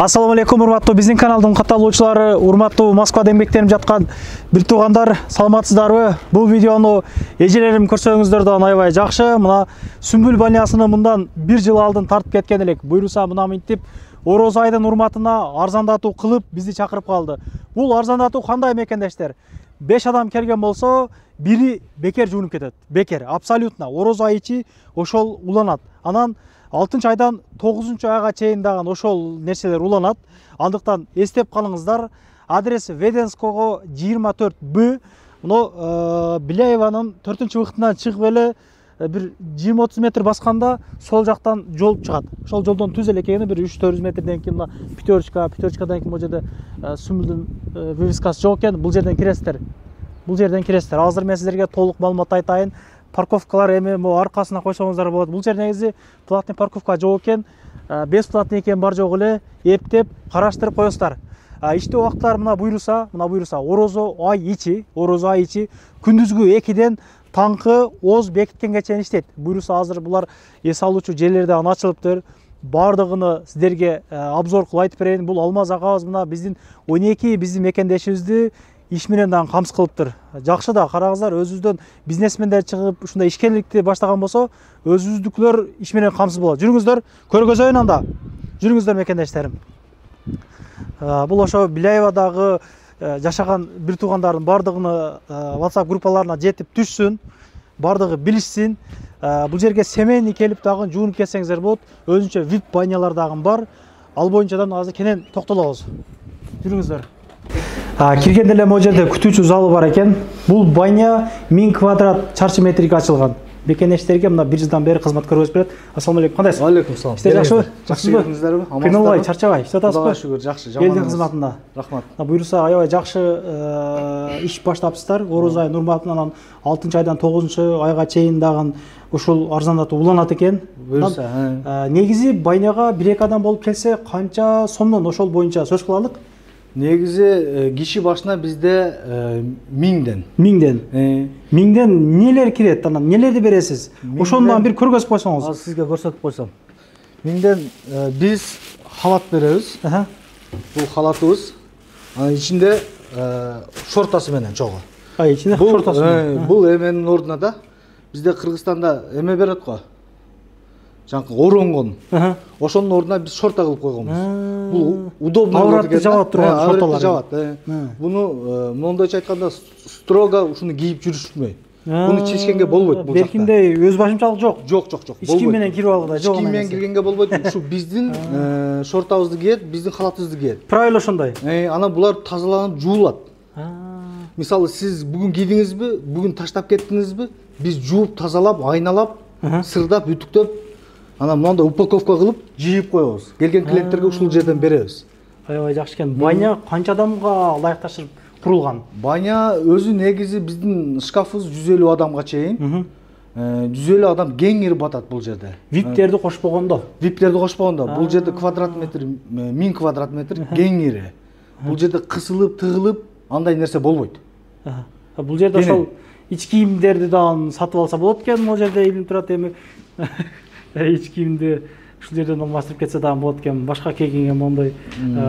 Ассаламу алейкум, урматтуу биздин каналдын катталуучулары, урматтуу Москвада эмгектенип жаткан бир туугандар, саламатсыздарбы? Бул видеону эжелерим көрсөңүздөр да аябай жакшы. Мына Сүмбүл банясыны мындан 1 жыл алдын тартып кеткен элек. Буйруса мына минтип Ороз айдын урматына арзандатуу кылып бизди чакырып калды. Бул арзандатуу кандай мекендештер? 5 адам келген болсо, бири бекер жуунуп кетет. Бекер, абсолютно. Ороз айы ичи ошол уланат. Анан 6 айдан 9 айга чейин дагы ошол нерселер уланат. Андыктан эстеп калыңыздар. Адрес Веденского 24Б. Мына Биляеванын 4-быктынан чыгып эле бир 20-30 метр басканда сол жактан жол чыгат. Ошол жолдон түз эле экени бир 3-400 метрден кийин мына пятерочкадан кийин бул жерде Сүмбүлдүн вывескасы жок экен. Бул жерден киресиздер. Азыр мен силерге толук маалымат айтайын. Парковкалар эми могу аркасына койсоңуздар болот. Бул жер негизи платный парковка жок экен. Бесплатный экен бар жок эле эптеп караштырып коесуздар. Иштөө убактылары мына буйруса, Ороз айы ичи күндүзгү 2ден таңкы оз бекиткенге чейин иштейт. Буйруса азыр булар эс алуучу жерлерде ачылыптыр. Бардыгыны сиздерге обзор кылып айтып берейин. Бул Алмаз агабыз мына биздин 12 биздин мекендешибизди иш менен дагы камсыз кылыптыр. Жакшы да карагыздар, өзүбүздөн бизнесмендер чыгып ушундай ишкерликти баштаган болсо, өзүбүздүкүлөр иш менен камсыз болот. Жүрүңүздөр, көргөзөйүн анда. Жүрүңүздөр мекендештерим. Бул ошо Биляевадагы жашаган бир туугандардын бардыгыны WhatsApp группаларына жетип түшсүн, бардыгы билишсин. Бул жерге семейный келип дагы жуунуп кетсеңиздер болот. Өзүнчө VIP банялар дагы бар. Ал боюнчадан азыр кенен токтолобуз. Жүрүңүздөр. Киргенде эле могу жерде күтүүчү залы бар экен. Бул баня 1000 квадрат чарчы метрге ачылган. Бекенештерге мына 1 жылдан бери кызмат көрсөтүп берет. Ассаламу алейкум, кандайсыз? Алейкум салам. Иштер жакшыбы? Жакшы келдиңиздерби? Кыйналбай, чарчабай, иштеп атасызбы? Аллага шүгүр, жакшы, жаман эмес. Элдин кызматында. Рахмат. Буйруса аябай жакшы иш баштапсыздар. Ороз айынын урматынан 6 айдан 9 айга чейин дагы ушул арзандатуу уланат экен. Буйруса. Негизи баняга 1-2 адам болуп келсе, канча сомдон ошол боюнча сөз кылалык? Негизи киши башына бизде 1000ден. 1000ден нелер кирет? Анан нелерди бересиз? Ошондон бир көргөзүп койсоңуз. Азыр сизге көрсөтүп койсом. 1000ден биз халат беребиз. Бул халатыбыз. Анын ичинде шортасы менен чогуу. Ичинде шортасы менен. Бул эменин ордуна да бизде Кыргызстанда эме берет го. Жанкы оронгон. Ошонун ордуна биз шорта кылып койгонбуз. Бул удобно болот экен. Жабат турган шорталар. Жабат. Буну мондойча айтканда строго ушуну кийип жүрүшмөй. Буну чечкенге болбойт бул жакта. Беркиндей өз башымчалык жок. Жок. Эч ким менен кирип алгыда жок. Эч ким менен киргенге болбойт. Ушу биздин шортабызды кийет, биздин халатыбызды кийет. Правило ошондой. Анан булар тазаланып жуулат. Мисалы сиз бүгүн кийдиңизби, бүгүн таштап кеттиңизби, биз жууп, тазалап, айналап, сырдап, үтүктөп, анан мындай упаковка кылып жыйып коебуз. Келген клиенттерге ушул жерден беребиз. Аябай жакшы экен. Баня канча адамга ылайыкташып курулган? Баня өзү негизи биздин шкафыбыз 150 адамга чейин. 150 адам кеңири батат бул жерде. VIP-терди кошпогондо. Бул жерде квадрат метр 1000 квадрат метр кеңири. Бул жерде кысылып, тыгылып андай нерсе болбойт. Бул жерде ошол ич кийимдерди дагы сатып алса болот экен, могу жерде илинип турат эми. Ич кийимди ушул жерден алмаштырып кетсе дагы болот экен. Башка кийгенге мондой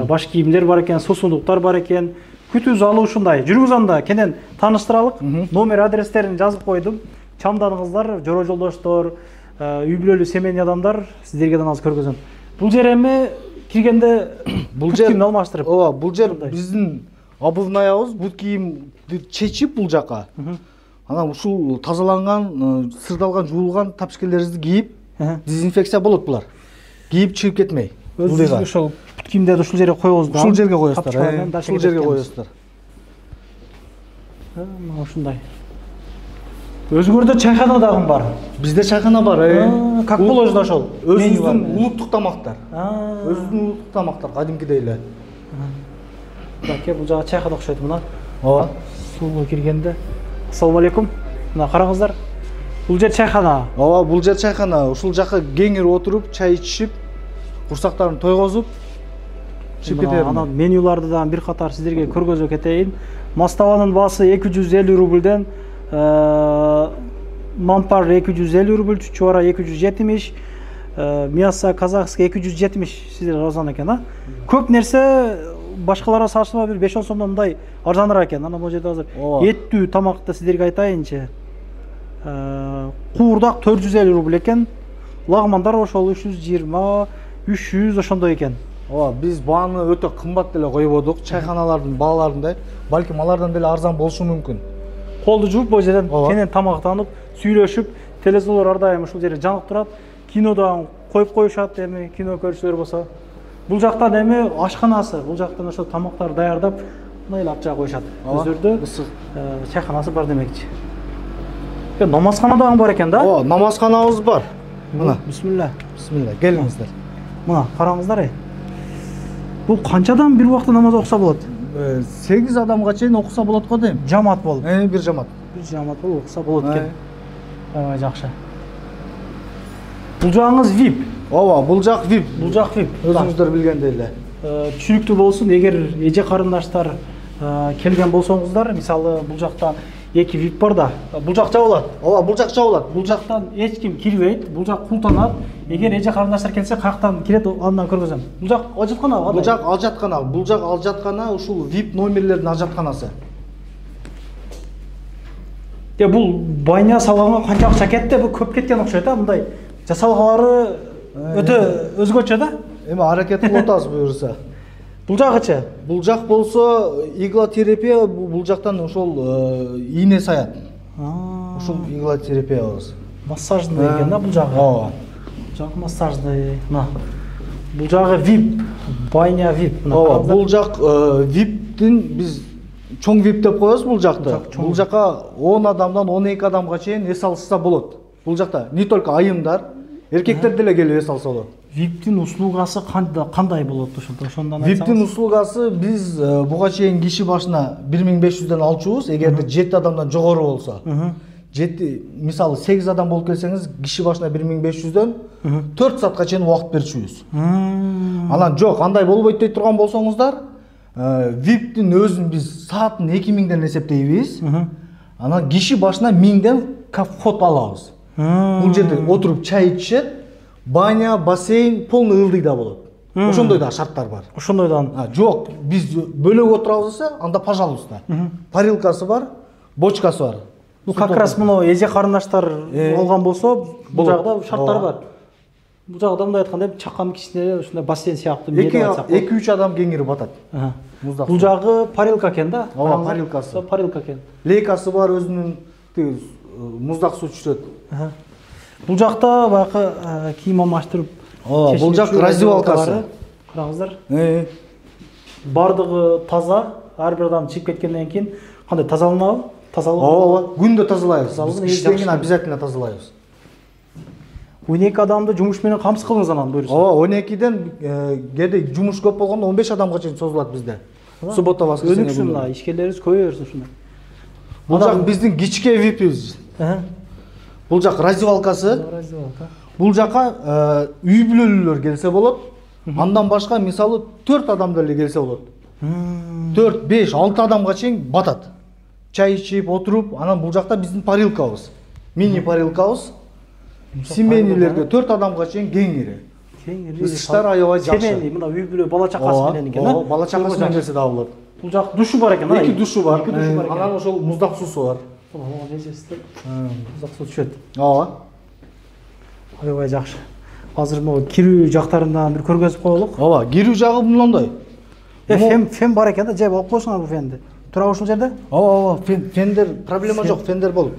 баш кийимдер бар экен, суусундуктар бар экен. Күтүү залы ушундай. Жүрүңүз анда, кенен тааныштыралык. Номер адрестерин жазып койдум. Чамданыңыздар, жора жолдоштор, үй бүлөлүү семейный адамдар, сиздерге да азыр көргөзөм. Бул жер эми киргенде бул жер алмаштырып. Ооба, бул жер биздин обувнаябыз, бут кийимди чечип бул жака. Анан ушул тазаланган, сырдалган, жуулган тапшкелерибизди кийип, дезинфекция болот булар. Кийип чыгып кетмей. Өзүңүз ошол бут кийимдерди ушул жерге коебуз да. Ушул жерге коесуздар. Ушул жерге коесуздар. Мына ушундай. Өзүңөрдө чайхана дагы бар. Бизде чайхана бар. Как положено ошол? Өзүбүздүн улуттук тамактар. Өзүбүздүн улуттук тамактар кадимкидей эле. Баке бул жагы чайхана окшойт мына. Ооба. Сууга киргенде. Ассаламу алейкум. Мына караңыздар. Бул жер чайхана. Ооба, бул жер чайхана. Ушул жака кеңири отуруп, чай ичишип, курсактарын тойгозуп, чыгып кетер. Анан менюларды да бир катар сиздерге көргөзүп кетейин. Маставанын баасы 250 рубльден, мампар 250 рубль, чучвара 270, Мясо казахский 270 сиздер арзан экен, а? Көп нерсе башкаларга салыштырмалуу бир 5-10 сомдон мындай арзаныраак экен. Анан бул жерде азыр эттүү тамакты сиздерге айтайынчы. Куурдак 450 рубль экен. Лагмандар ошол 320, 300 ошондой экен. Ооба, биз бааны өтө кымбат деле койбодук. Чайханалардын бааларындай, балким алардан деле арзан болушу мүмкүн. Колду жууп, бул жерден кенен тамактанып, сүйлөшүп, телевизорлор ар дайым ушул жерде жанып турат. Кинодон коюп коюшат, эми кино көрүүчүлөр болсо. Бул жактан эми ашканасы, бул жактан ошо тамактар даярдап, мындай эле акча коюшат. Өздөрдө чайханасы бар демекчи. Намазхана дагы бар экен да? Ооба, намазханабыз бар. Мына, бисмилла. Бисмилла, келиңиздер. Мына, караңыздар. Бул канчадан бир убакта намаз окуса болот? 8 адамга чейин окуса болот го дейм. Жамаат болуп. Бир жамаат. Бир жамаат болуп окуса болот экен. Аябай жакшы. Бул жагыңыз VIP. Ооба, бул жак VIP. Бул жак VIP. Өзүңүздөр билгендей эле. Түшүнүктүү болсун, эгер эже карындаштар келген болсоңуздар, мисалы бул жакта эки VIP бар да. Бул жак жабылат. Ооба, бул жак жабылат. Бул жактан эч ким кирбейт. Бул жак култанат. Эгер эже карындаштар келсе, каяктан кирет, андан көргөзөм. Бул жак ажаткана. Бул жак ажаткана. Бул жак ажаткана, ушул VIP номерлердин ажатканасы. Бул байня салганга канча акча кетти? Бул көп кеткен окшойт, мындай. Жасалгалары өтө өзгөчө да? Эми аракет кылып атабыз буюрса. Бул жагычы? Бул жак болсо иглотерапия, бул жактан ошол ийне саят. Ушул иглотерапиябыз. Массажный экен да бул жагы? Ооба. Жак массажный. Мына. Бул жагы VIP, байня VIP. Ооба, бул жак VIP-тин биз чоң VIP деп коебуз бул жакты. Бул жака 10 адамдан 12 адамга чейин эс алышса болот. Бул жакта не только айымдар, эркектер деле келип эс алса болот. VIP-тин услугасы кандай болот ошондон айтсаңыз? VIP-тин услугасы биз буга чейин киши башына 1500дөн алчубуз, эгерде 7 адамдан жогору болсо. 7, мисалы 8 адам болуп келсеңиз, киши башына 1500дөн 4 саатка чейин убакыт берчүбүз. Анан жок, андай болбойт дей турган болсоңуздар, VIP-тин өзүн биз саатын 2000ден эсептейбиз. Анан киши башына 1000ден вход алабыз. Бул жерде отуруп чай ичишет, баня, бассейн, полный ылдый да болот. Ошондой да шарттар бар. Ошондойдан. Жок, биз бөлөк отурабыз десе, анда пожалуйста. Парилкасы бар, бочкасы бар. Бул как раз мына эже карындаштар алган болсо, бул жагда шарттар бар. Бул жагда мындай айтканда чакан кичине ушундай бассейн сыяктуу мени айтсак. 2-3 адам кеңири батат. Бул жагы парилка экен да? Ооба, парилкасы. Парилка экен. Лейкасы бар, өзүнүн муздак суу түшөт. Бул жакта баягы кийим алмаштырып. Ооба, бул жак раздевалкасы. Караңыздар. Бардыгы таза. Ар бир адам чыгып кеткенден кийин кандай тазаланабы? Ооба, күндө тазалайбыз. Иштен кийин обязательно тазалайбыз. 12 адамды жумуш менен камсыз кылыңыз анан буюрса. Ооба, 12ден кээде жумуш көп болгондо 15 адамга чейин созулат бизде. Суббота, воскресенье. Өнүксүн мына, ишкерлерибиз көбөйөрсүн ушундай. Бул жак биздин кичке VIP-биз. Бул жак раздевалкасы. Бул жака үй бүлөлүүлөр келсе болот. Андан башка мисалы 4 адам деле келсе болот. 4, 5, 6 адамга чейин батат. Чай ичип, отуруп, анан бул жакта биздин парилкабыз. Мини парилкабыз. Семейлерге 4 адамга чейин кеңири. Ысыштар аябай жакшы. Семейный, мына үй бүлө бала чакасы менен экен, Ооба, бала чакасы менен келсе дагы болот. Бул жак душу бар экен, 2 душу бар. Анан ошол муздак суусу бар. Муздак суу түшөт. Ооба. Аябай жакшы. Азыр могу кирүү жактарынан бир көргөзүп коелук. Ооба, кирүү жагы мындай. Фен бар экен да, жеп алып койсуңар бул фенди. Тура ушул жерде? Ооба, фендер проблема жок, фендер болот.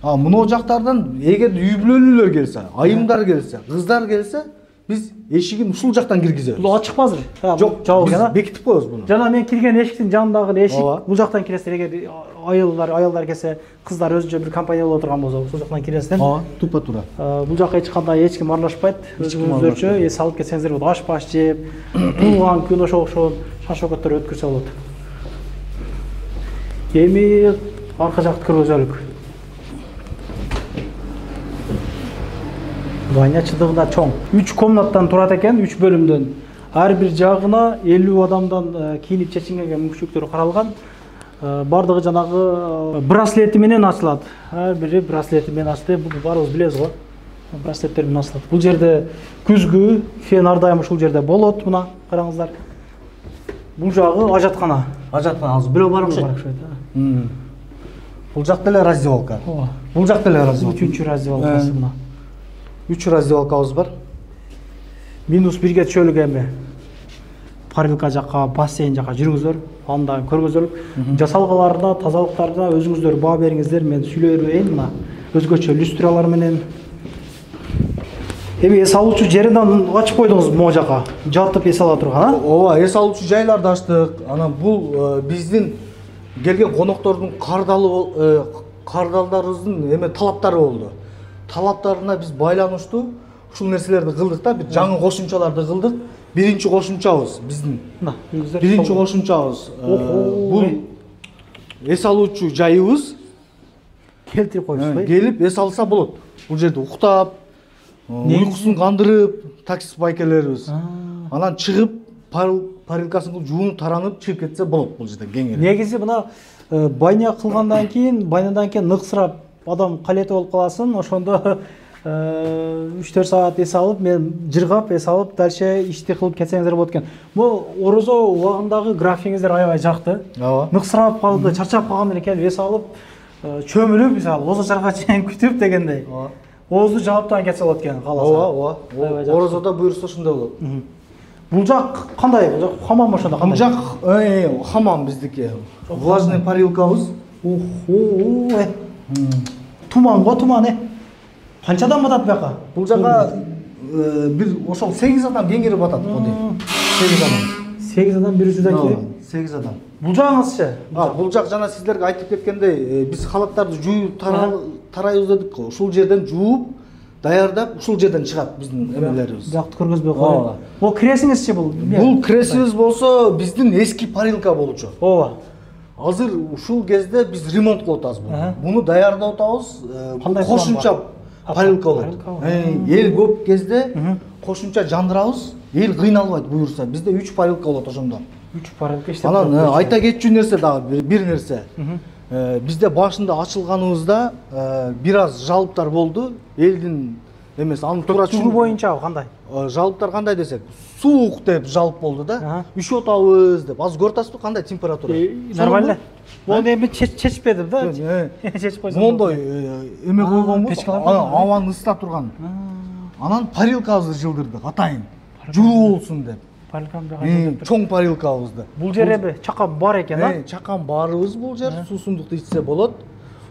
Мына жактардан эгер үй бүлөлүүлөр келсе, айымдар келсе, кыздар келсе, биз эшигин ушул жактан киргизебиз. Бул ачыкпы азыр? Жок, биз бекитип коебуз буну. Жана мен кирген эшиктин жанындагы эшик, бул жактан киресиздер, эгер аялдар келсе, кыздар өзүнчө бир компания боло турган болсо, ушул жактан киресиздер. Ооба, тупа тура. Бул жакка эч кандай эч ким аралашпайт. Өзүңүздөрчө эс алып кетсеңиздер болот, аш-паш жеп, туулган күн ошол шашокоттор өткөрсө болот. Эми арка жакты көргөзөлүк. Баня чыдыгында чоң. 3 комнаттан турат экен, 3 бөлүмдөн. Ар бир жагына 50 адамдан кийинип чечингенге мүмкүнчүлүктөр каралган. Бардыгы жанагы браслети менен ачылат. Ар бири браслети менен ачты. Бул баарыбыз билебиз го. браслеттер менен асылат. Бул жерде күзгү фен ар дайым ушул жерде болот. Мына караңыздар. Бул жагы ажаткана. Ажаткана азыр бирөө бар окшойт. Бул жак деле раздевалка. Ооба. Бул жак деле раздевалка. 3-чү раздевалкасы мына. 3 раздевалкабыз бар. -1ге түшөлүк эми. Парилка жакка, бассейн жакка жүрүңүздөр. Анда көргөзөлүк. Жасалгаларда, тазалыктарда өзүңүздөр баа бериңиздер. Мен сүйлөй берейин мына. Өзгөчө люстралар менен. Эми эс алуучу жеринен ачып койдуңуз могу жака. Жатып эс ала турган, а? Ооба, эс алуучу жайларды ачтык. Анан бул биздин келген коноктордун кардалдарыбыздын эме талаптары болду. Талаптарына биз байланыштуу ушул нерселерди кылдык да, бир жаңы кошумчаларды кылдык. Биринчи кошумчабыз биздин. Биринчи кошумчабыз. Бул эс алуучу жайыбыз. Келтирип коюңузбу? Келип эс алса болот. Бул жерде уктап, уйкусун кандырып, таксист байкелерибиз. Анан чыгып, парилкасын кылып, жуунуп, таранып чыгып кетсе болот бул жерде кеңири. Негизи мына баня кылгандан кийин, банядан кийин ныксырап адам калети болуп каласын, ошондо 3-4 саат эс алып, мен жыргап эс алып, дальше ишти кылып кетсеңиздер болот экен. Бул орозо убагындагы графигиңиздер аябай жакты. Ооба. Ныксырап калды, чарчап калган эле келип эс алып, чөмүлүп, мисалы, озо чарга чейин күтүп дегендей. Оозду жааптан кетсе болот экен, кааласа. Ооба. Орозодо буйрса ошондой болот. Бул жак кандай? Бул жак хамам ошондо кандай? Бул жак хамам биздики. Влажный парилкабыз. Туман го, туман. Канчадан батат бияка? Бул жака бир ошол 8 адам кеңири батат го дейм. 8 адам. 8 адам бир жүзүдөн кирип. 8 адам. Бул жагыңызчы? Бул жак жана сиздерге айтып кеткендей, биз халаттарды жууп тарайбыз дедик го. Ушул жерден жууп, даярдап, ушул жерден чыгат биздин эмелерибиз. Бияқты көргөзбөй коелу. Бул кресиңизчи бул? Бул кресибиз болсо биздин эски парилка болчу. Ооба. Азыр ушул кезде биз ремонт кылып атабыз буну. Буну даярдап атабыз. Кошумча парилка болот. Эл көп кезде кошумча жандырабыз. Эл кыйналбайт буюрса. Бизде 3 парилка болот ошондо. 3 парилка иштеп. Анан айта кетчү нерсе дагы бир нерсе. Бизде башында ачылганыбызда бир аз жалыптар болду. Элдин эмес, аны туура түшүнүү боюнча кандай? Жалыптар кандай десек, суук деп жалып болду да. Üşүп атабыз деп. Азыр көрүп атасызбы кандай температура? Нормально. Мону эми чечпедим да. Чечип койсом. Мондой эме койгонбуз, абаны ысытап турган. Анан парилкабызды жылдырдык, атайын. Жылуу болсун деп. Парилкамды чоң парилкабызды. Бул жер эми чакан бар экен, а? Чакан барыбыз бул жер, суусундукту ичсе болот.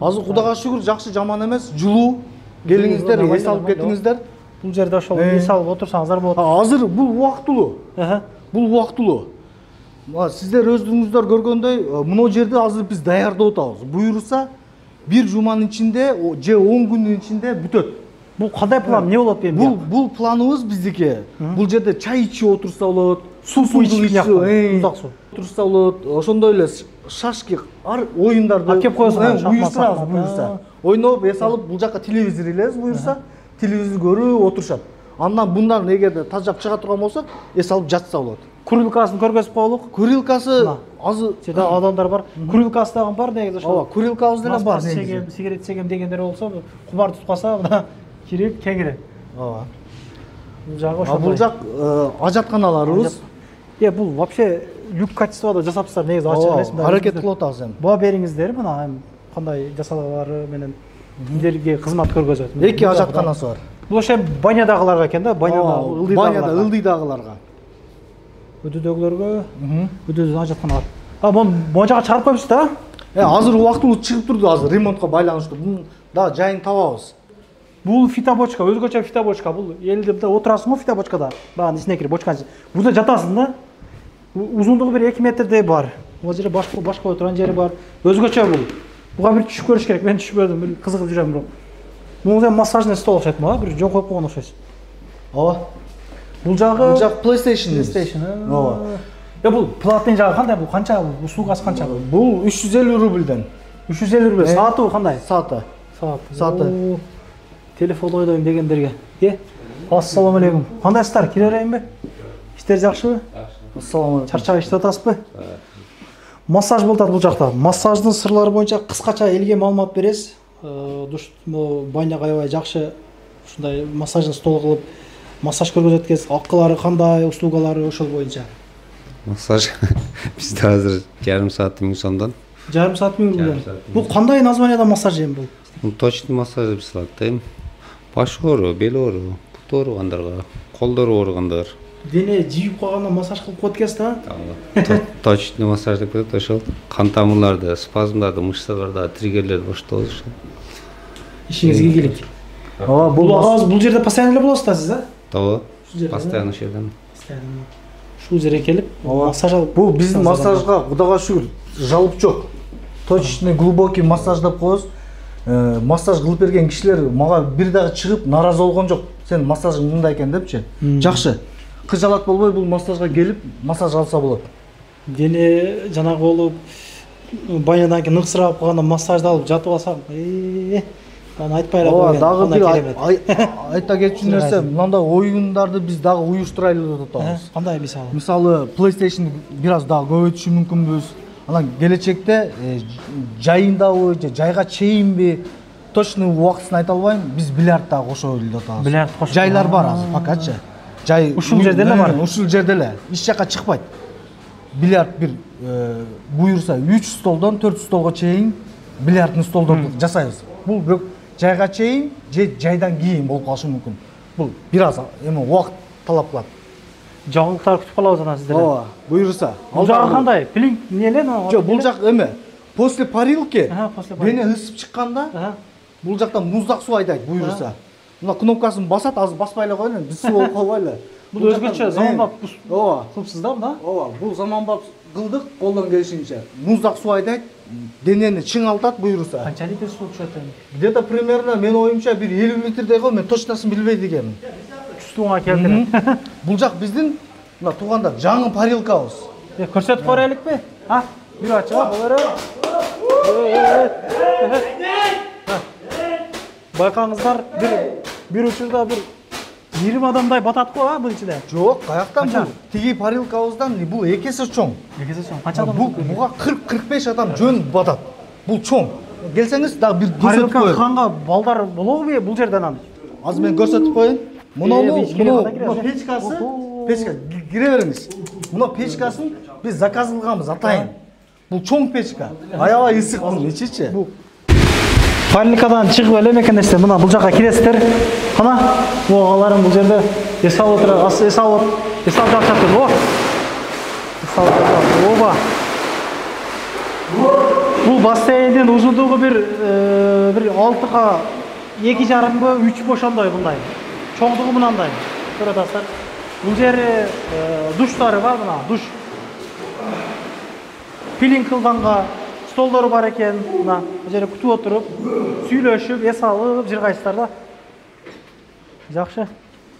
Азыр Кудайга шүгүр, жакшы жаман эмес, жылуу. Келиңиздер, эс алып кетиңиздер. Бул жерде ошол эс алып отурсаңыздар болот. Азыр бул убактылуу. Бул убактылуу. Сиздер өзүңүздөр көргөндөй, мына жерде азыр биз даярдап атабыз. Буйрса, бир жуманын ичинде же 10 күндүн ичинде бүтөт. Бул кандай план, эмне болот эми? Бул планыбыз биздики. Бул жерде чай ичип отурса болот, суу ичип отурса болот. Ошондой эле шашки, оюндарды алып кеп коесуңар, буйрсабыз буйрса. Ойноп, эс алып, бул жака телевизор илебиз буйрса, телевизор көрүп отурушат. Андан bundan эгерде тажап чыга турган болсо, эс алып жатса болот. Курилкасын көргөзүп коелук. Курилкасы азыр жерде адамдар бар. Курилкасы дагы бар негизи ошо. Ооба, курилкабыз деле бар негизи. Сигарет чегем дегендер болсо, кубар тутуп калса, мына кирип кеңири. Ооба. Бул жагы ошо. Бул жак ажатканаларыбыз. Бул вообще люк качестводо жасапсыздар, негизи ачык эмес. Аракет кылып атабыз эми. Баа бериңиздер, мына кандай жасалгалары менен силерге кызмат көргөзөт. 2 ажатканасы бар. Бул ошо банядагыларга экен да, баняда ылдыйдагыларга. Өтөдөгүлөргө, өтөдөн ажатканалар. Могу жака чыгарып коюпсуз да? Азыр убактылуу чыгып турду, азыр ремонтко байланыштуу. Бунун да жайын табабыз. Бул фитобочка, өзгөчө фитобочка. Бул элде отурасың го фитобочкада. Багы ичине кирип бочканын. Буда жатасың да. Узундугу бир 2 метрдей бар. Бул жерде башка отурган жери бар. Өзгөчө бул. Буга бир түшүп көрүш керек. Мен түшпөдүм, бир кызыгып жүрөм бирок. Бул массажный стол окшойт мага, бир жон коюп койгон окшойт. Ооба. Бул жагы PlayStation. Ооба. Бул платный жагы кандай? Бул канча? Бул суугасы канча? Бул 350 рубльден. 350 рубль. Сааты кандай? Сааты. Телефон ойдойм дегендерге. Ассаламу алейкум. Кандайсыздар? Кире берейинби? Иштер жакшыбы? Ассаламу алейкум. Чарчап иштеп атасызбы? Массаж болуп атат бул жакта. Массаждын сырлары боюнча кыскача элге маалымат бересиз. Баня аябай жакшы ушундай массажный стол кылып массаж көргөзөт экенсиз. Акылары кандай, услугалары ошол боюнча? Массаж бизде азыр жарым саат 1000 сомдон. Жарым саат 1000 миллион. Бул кандай названияда массаж эми бул? Бул точный массаж деп салат да эми. Баш оору, бел оору, бут ооругандарга, колдору ооругандар. Дене жийип калганда массаж кылып коет экенсиз да? Точный массаж деп коет ошол. Кан тамырларды, спазмдарды, мышцаларды, триггерлерди бошотобуз ошол. Ишиңизге ийгилик. Ооба, Бул жерде постоянно эле болосуз да сиз, а? Тоо. Ушул жерде. Постоянно ошол жерден. Постоянно. Ушул жерге келип массаж алып. бул биздин массажга Кудайга шүгүр жалоп жок. Точный глубокий массаж деп коебуз. Массаж кылып берген кишилер мага бир дагы чыгып наразы болгон жок. Сен массажың мындай экен депчи. Жакшы. Кыжалат болбой бул массажга келип массаж алса болот. Дене жанагы болуп банядан кийин ыңксырап калганда массажды алып жатып алсаң, аны айтпай эле Ооба, койгон. дагы бир айта кетчү нерсе, мындай оюндарды биз дагы уюштурайлы деп атабыз. Кандай мисалы? Мисалы, PlayStation бир аз дагы көбөйтүшү мүмкүнбүз. Анан келечекте жайындабы же жайга чейинби точный убактысын айта албайм. Биз бильярд дагы кошойлу деп атабыз. Бильярд кошоп. Жайлар бар азыр покачы. Жай Ушул жерде эле бар. Ушул жерде эле. Иш жакка чыкпайт. Бильярд бир буюрса 3 столдон 4 столго чейин бильярдный столдорду жасайбыз. Бул жайга чейин же жайдан кийин болуп калышы мүмкүн. Бул бир аз эми убакыт талап кылат. Жаңылыктар күтүп калабыз анан сиздерден. Ооба, буюрса. Бул жагы кандай? Пилинг эмне эле? Жок, бул жак эме. После парилки после парилки. дене ысып чыкканда бул жактан муздак суу айдайт буюрса. Мына кнопкасын басат, азыр баспай эле коелу, биз суу болуп калбайлы. Бул өзгөчө заманбап Ооба. кылыпсыз да мына? Ооба, бул заманбап кылдык, колдон келишинче. Муздак суу айдайт, денени чыңалтат буюрса. Канча литр суу түшөт эми? Где-то примерно мен оюмча бир 50 литрдей го, мен точносын билбейт экенмин. Чувствуңа келди. Бул жак биздин мына туугандар жаңы парилкабыз. Көрсөтүп көрөлүкпү? А? Бир ачып байкаңыздар, бир учурда бир 20 адамдай батат го, бул ичинде. Жок, каяктан бул? Тиги парилкабыздан бул экеси чоң. Экеси чоң. Канча адам? Буга 40-45 адам жөн батат. Бул чоң. Келсеңиз дагы бир көрсөтүп Парилка коеюн. канга балдар болобу бул жерден анан? Азыр мен көрсөтүп коеюн. Муну печкасы. печка кире бериңиз. Муну печкасын биз заказ кылганбыз атайын. Бул чоң печка. Аябай ысык бул ичичи. Парилкадан чыгып эле мекендештер, мына бул жака киресиздер. Кана, огаларым бул жерде эс алып отура, эс алып жатышат. О. Эс алып жатышат. Оба. Бул бассейндин узундугу бир 6га 2,5 3 бошондой мындай. Чоңдугу мынандай. Көрөт атасыздар. Бул жери душтары бар мына, душ. Пилинг кылганга столдору бар экен, мына бул жерде күтүп отуруп, сүйлөшүп, эс алып жыргайсыздар да. Жакшы.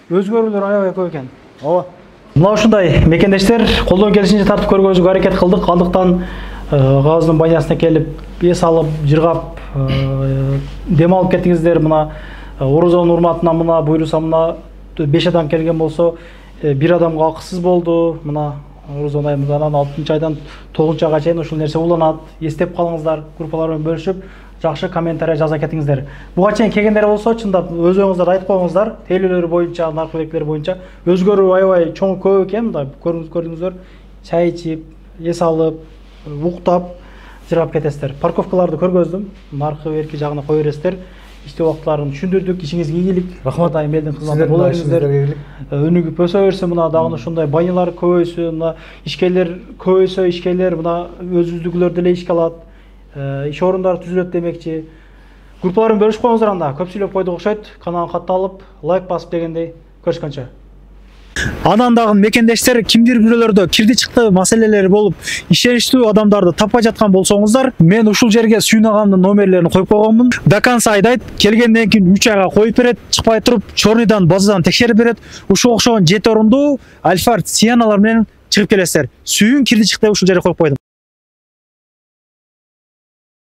Өзгөрүүлөр аябай көп экен. Ооба. Мына ушундай мекендештер колдон келишинче тартып көргөзүүгө аракет кылдык. Алдыктан Гааздын банясына келип, эс алып, жыргап, дем алып кеттиңиздер. Мына Орозонун урматына мына буйруса мына 5 адам келген болсо, 1 адамга акысыз болду. Мына Орозон айымыздан 6 айдан 9 айга чейин ушул нерсе уланат. Эстеп калыңыздар, группалар менен бөлүшүп, жакшы комментарий жаза кетиңиздер. Буга чейин келгендер болсо, чындап өз оюңуздар айтып коюңуздар. Тейлөөлөр боюнча, наркотиктер боюнча өзгөрүү аябай чоң көп экен. Мындай көрдүңүздөр, чай ичип, эс алып, уктап, жыргап кетесиздер. Парковкаларды көргөздүм. Наркы берки жагына кое бересиздер. Иштөө убактыларын түшүндүрдүк. Ишиңизге ийгилик. Рахмат айым элдин кызматында боло бериңиздер. Өнүгүп өсө берсин, мына дагы ушундай банялар көбөйсүн, мына ишкерлер көбөйсө, ишкерлер мына өзүздүгүлөр деле ишке алат. Иш орундары түзүлөт демекчи. Группалар менен бөлүшүп коюңуздар анда. Көп сүйлөп койдук окшойт. Каналга катталып, лайк басып дегендей. Көрүшкөнчө. Анан дагы мекендештер кимдир бирөөлөрдө кирди чыкты маселелери болуп, ишеништүү адамдарды таппай жаткан болсоңуздар, мен ушул жерге Сүйүн агамдын номерлерин коюп койгонмун. До конца айдайт, келгенден кийин 3 айга коюп берет, чыкпай туруп, чорныйдан базадан текшерип берет. Ушул окшогон 7 орундуу Альфард Сианалар менен чыгып келесиздер. Сүйүн кирди чыкты ушул жерге коюп койдум.